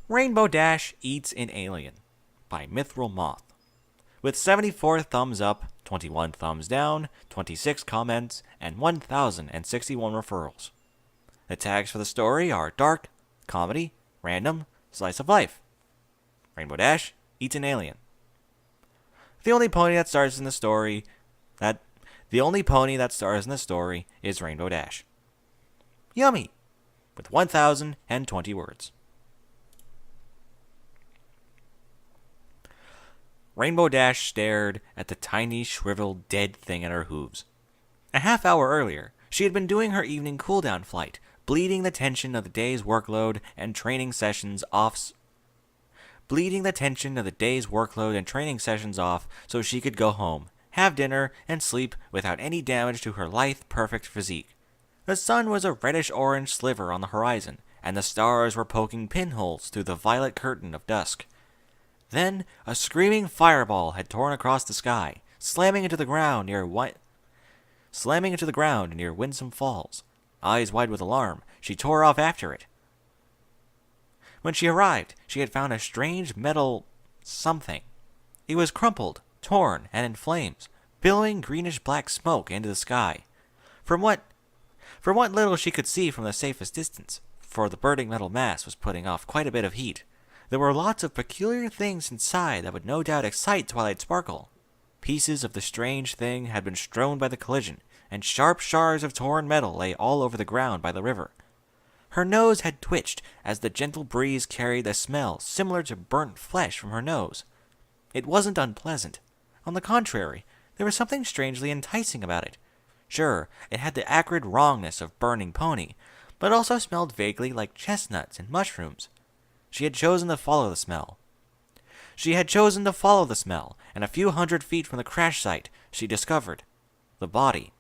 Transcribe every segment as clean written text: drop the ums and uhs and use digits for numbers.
Rainbow Dash Eats an Alien by MythrilMoth. With 74 thumbs up, 21 thumbs down, 26 comments, and 1,061 referrals. The tags for the story are dark, comedy, random, slice of life. Rainbow Dash eats an alien. The only pony that stars in the story is Rainbow Dash. Yummy! With 1,020 words. Rainbow Dash stared at the tiny, shriveled, dead thing at her hooves. A half hour earlier, she had been doing her evening cool-down flight, bleeding the tension of the day's workload and training sessions off so she could go home, have dinner, and sleep without any damage to her lithe, perfect physique. The sun was a reddish-orange sliver on the horizon, and the stars were poking pinholes through the violet curtain of dusk. Then a screaming fireball had torn across the sky, slamming into the ground near Winsome Falls. Eyes wide with alarm, she tore off after it. When she arrived, she had found a strange metal something. It was crumpled, torn, and in flames, billowing greenish-black smoke into the sky. From what little she could see from the safest distance, for the burning metal mass was putting off quite a bit of heat, there were lots of peculiar things inside that would no doubt excite Twilight Sparkle. Pieces of the strange thing had been strewn by the collision, and sharp shards of torn metal lay all over the ground by the river. Her nose had twitched as the gentle breeze carried a smell similar to burnt flesh from her nose. It wasn't unpleasant. On the contrary, there was something strangely enticing about it. Sure, it had the acrid wrongness of burning pony, but also smelled vaguely like chestnuts and mushrooms. She had chosen to follow the smell. And a few hundred feet from the crash site, she discovered the body.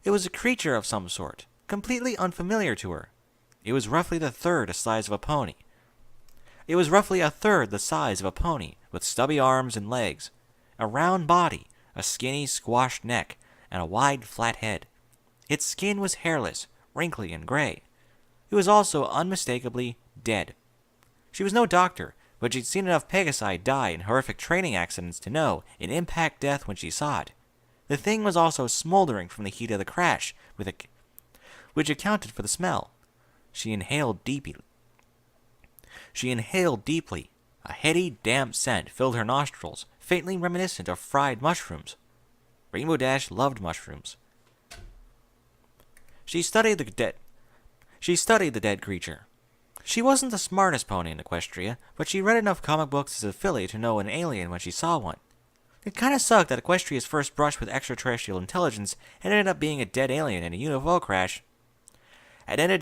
It was a creature of some sort, completely unfamiliar to her. It was roughly a third the size of a pony, with stubby arms and legs, a round body, a skinny, squashed neck, and a wide, flat head. Its skin was hairless, wrinkly, and gray. It was also unmistakably dead. She was no doctor, but she'd seen enough Pegasi die in horrific training accidents to know an impact death when she saw it. The thing was also smoldering from the heat of the crash, which accounted for the smell. She inhaled deeply. A heady, damp scent filled her nostrils, faintly reminiscent of fried mushrooms. Rainbow Dash loved mushrooms. She studied the dead creature. She wasn't the smartest pony in Equestria, but she read enough comic books as a filly to know an alien when she saw one. It kinda sucked that Equestria's first brush with extraterrestrial intelligence had ended up being a dead alien in a UFO crash. Out of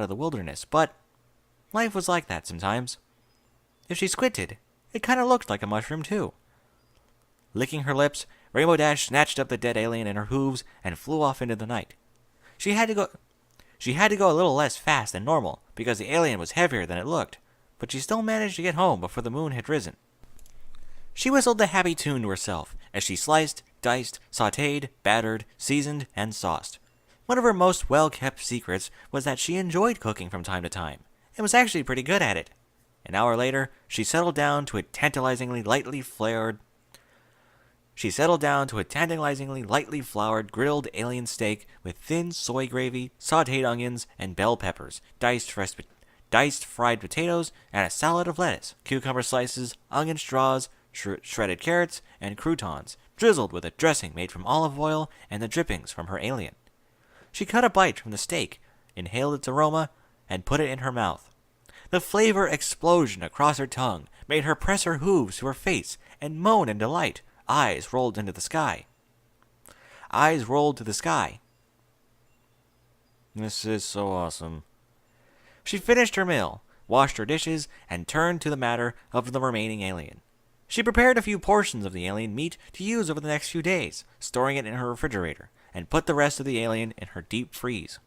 the wilderness, but life was like that sometimes. If she squinted, it kinda looked like a mushroom too. Licking her lips, Rainbow Dash snatched up the dead alien in her hooves and flew off into the night. She had to go a little less fast than normal, because the alien was heavier than it looked, but she still managed to get home before the moon had risen. She whistled a happy tune to herself as she sliced, diced, sautéed, battered, seasoned, and sauced. One of her most well-kept secrets was that she enjoyed cooking from time to time, and was actually pretty good at it. An hour later, she settled down to a tantalizingly lightly floured grilled alien steak with thin soy gravy, sautéed onions, and bell peppers, diced fried potatoes, and a salad of lettuce, cucumber slices, onion straws, shredded carrots, and croutons, drizzled with a dressing made from olive oil and the drippings from her alien. She cut a bite from the steak, inhaled its aroma, and put it in her mouth. The flavor explosion across her tongue made her press her hooves to her face and moan in delight. Eyes rolled to the sky. This is so awesome. She finished her meal, washed her dishes, and turned to the matter of the remaining alien. She prepared a few portions of the alien meat to use over the next few days, storing it in her refrigerator, and put the rest of the alien in her deep freeze.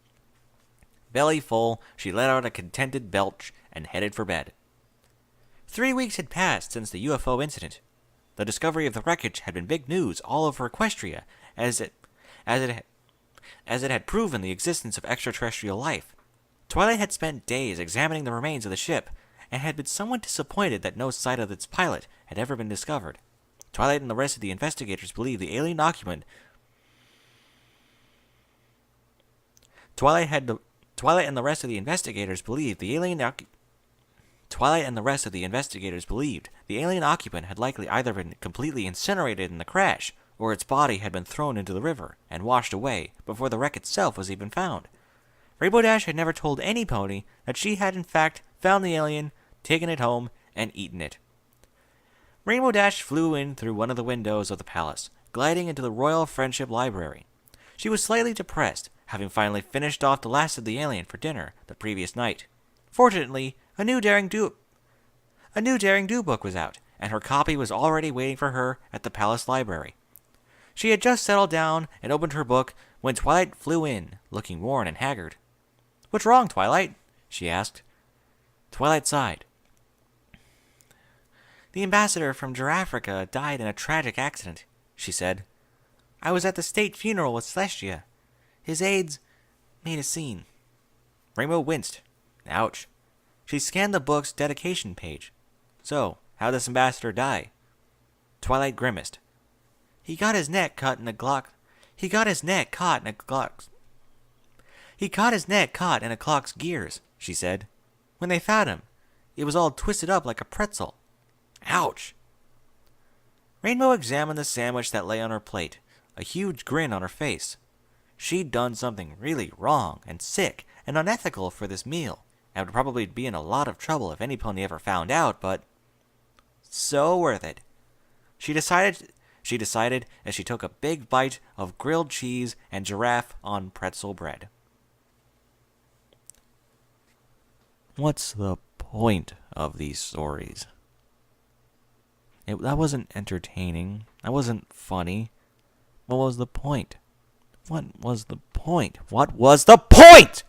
Belly full, she let out a contented belch and headed for bed. 3 weeks had passed since the UFO incident. The discovery of the wreckage had been big news all over Equestria, as it had proven the existence of extraterrestrial life. Twilight had spent days examining the remains of the ship, and had been somewhat disappointed that no sight of its pilot had ever been discovered. Twilight and the rest of the investigators believed the alien occupant Twilight and the rest of the investigators believed the alien occupant had likely either been completely incinerated in the crash, or its body had been thrown into the river and washed away before the wreck itself was even found. Rainbow Dash had never told any pony that she had in fact found the alien, taken it home, and eaten it. Rainbow Dash flew in through one of the windows of the palace, gliding into the Royal Friendship Library. She was slightly depressed, having finally finished off the last of the alien for dinner the previous night. Fortunately, a new Daring Do book was out, and her copy was already waiting for her at the palace library. She had just settled down and opened her book when Twilight flew in, looking worn and haggard. "What's wrong, Twilight?" she asked. Twilight sighed. "The ambassador from Girafrica died in a tragic accident," she said. "I was at the state funeral with Celestia. His aides made a scene." Rainbow winced. Ouch. She scanned the book's dedication page. "So, how'd this ambassador die?" Twilight grimaced. He got his neck caught in a clock's gears," she said. "When they found him, it was all twisted up like a pretzel." Ouch. Rainbow examined the sandwich that lay on her plate, a huge grin on her face. She'd done something really wrong and sick and unethical for this meal, and would probably be in a lot of trouble if any pony ever found out, but so worth it. She decided as she took a big bite of grilled cheese and giraffe on pretzel bread. What's the point of these stories? That wasn't entertaining. That wasn't funny. What was the point? What was the point? What was the point?